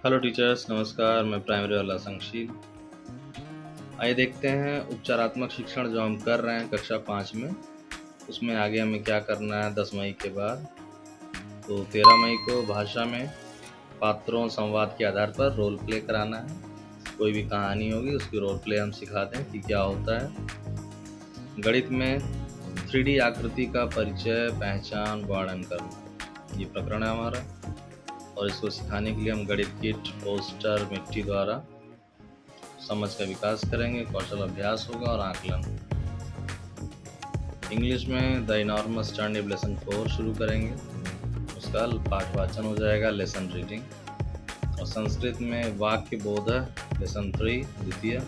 Hello teachers, नमस्कार। मैं primary वाला संक्षिप्त। आइए देखते हैं उपचारात्मक शिक्षण जो हम कर रहे हैं कक्षा 5 में, उसमें आगे हमें क्या करना है 10 मई के बाद। तो 13 मई को भाषा में पात्रों संवाद के आधार पर रोल प्ले कराना है। कोई भी कहानी होगी उसकी रोल प्ले हम सिखा दें कि क्या होता है। गणित में 3D आकृति का परिचय, पहचान, वर्णन करना, ये प्रकरण है हमारा। और इसको सिखाने के लिए हम गणित किट, पोस्टर, मिट्टी द्वारा समझ का विकास करेंगे, कौशल अभ्यास होगा और आकलन। इंग्लिश में द इनॉर्मस टर्निप लेसन 4 शुरू करेंगे, उसका पाठवाचन हो जाएगा लेसन रीडिंग। और संस्कृत में वाक्य बोध लेसन 3 द्वितीय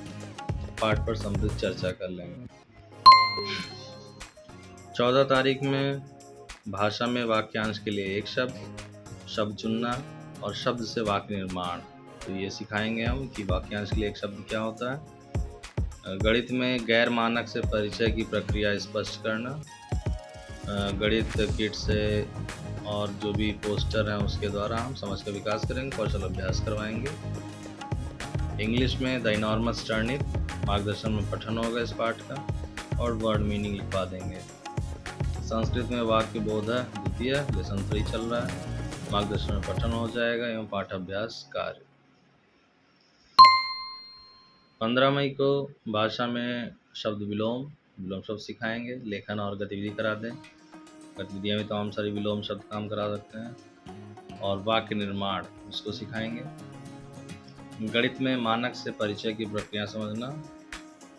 पाठ पर समृद्ध चर्चा कर लेंगे। 14 तारीख में भाषा में वाक्यांश के लिए एक शब्द चुनना और शब्द से वाक्य निर्माण, तो ये सिखाएंगे हम कि वाक्यांश के लिए एक शब्द क्या होता है। गणित में गैर मानक से परिचय की प्रक्रिया स्पष्ट करना, गणित किट से और जो भी पोस्टर हैं उसके द्वारा हम समझ का विकास करेंगे, कौशल अभ्यास करवाएंगे। इंग्लिश में द इनॉर्मस टर्निप मार्गदर्शन में पठन होगा इस पाठ का और वर्ड मीनिंग लिखवा देंगे। संस्कृत में वाक्य बोध द्वितीय लेसन 3 चल रहा है, मार्गदर्शन में पठन हो जाएगा एवं पाठाभ्यास कार्य। 15 मई को भाषा में शब्द विलोम शब्द सिखाएंगे, लेखन और गतिविधि करा दें। गतिविधियाँ में तमाम सारी विलोम शब्द काम करा सकते हैं। और वाक्य निर्माण इसको सिखाएंगे। गणित में मानक से परिचय की प्रक्रिया समझना,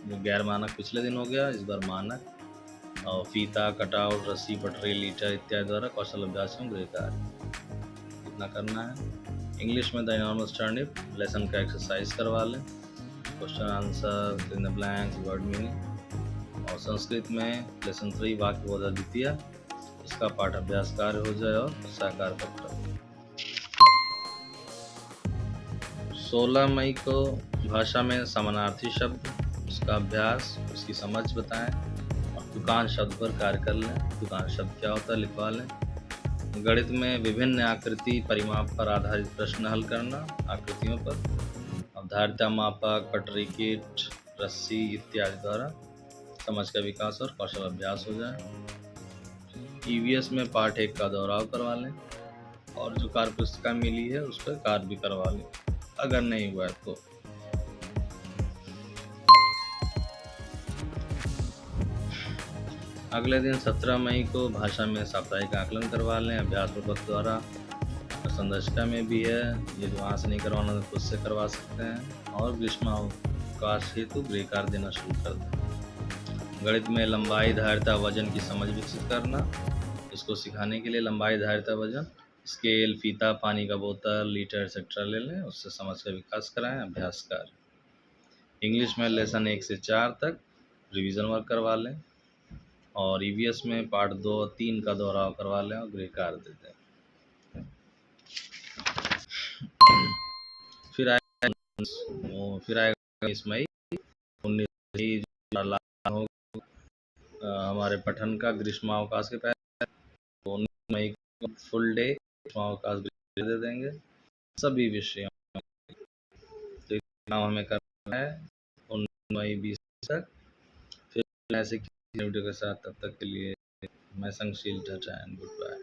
जो गैर मानक पिछले दिन हो गया, इस बार मानक। और फीता, कटआउट, रस्सी, पटरी, लीटर इत्यादि द्वारा कौशल अभ्यास एवं गृह कार्य इतना करना है। इंग्लिश में द इनॉर्मस टर्निप लेसन का एक्सरसाइज करवा लें, question answer, fill in the blanks, word meaning. और संस्कृत में लेसन 3 वाक्य बोध द्वितीय, इसका पाठ अभ्यास कार्य हो जाए और साकार पत्र। 16 मई को भाषा में समानार्थी शब्द, उसका अभ्यास, उसकी समझ बताएं और दुकान शब्द पर कार्य कर लें। दुकान शब्द क्या होता है लिखवा लें। गणित में विभिन्न आकृति परिमाप पर आधारित प्रश्न हल करना, आकृतियों पर। धारिता मापक, पटरी किट, रस्सी इत्यादि द्वारा समझ का विकास और कौशल अभ्यास हो जाए। ईवीएस में पाठ 1 का दोहराव करवा लें और जो कार्य पुस्तिका मिली है उस पर कार्य भी करवा लें अगर नहीं हुआ है तो। अगले दिन 17 मई को भाषा में साप्ताहिक आकलन करवा लें, अभ्यास प्रपत्र द्वारा। संदर्शिका में भी है, ये जो वहाँ से नहीं करवाना तो खुद से करवा सकते हैं। और ग्रीष्मावकाश हेतु गृह कार्य देना शुरू कर दें। गणित में लंबाई, धारिता, वजन की समझ विकसित करना, इसको सिखाने के लिए लंबाई, धारिता, वजन, स्केल, फीता, पानी का बोतल, लीटर एक्सेट्रा ले लें, उससे समझ का विकास कराएं, अभ्यास कार्य। इंग्लिश में लेसन 1 से 4 तक रिवीजन वर्क करवा लें और ईवीएस में पार्ट 2 और 3 का दोहराव करवा लें और गृह कार्य दे दें। फिर आएगा 19 मई, 19 हमारे पठन का ग्रीष्मावकाश के पहले। 19 मई को फुल डे ग्रीष्मावकाश दे देंगे सभी विषयों। तो काम हमें करना है 19 मई 20 तक। फिर ऐसे वीडियो के साथ, तब तक के लिए मैं संक्षिप्त, गुड बाय।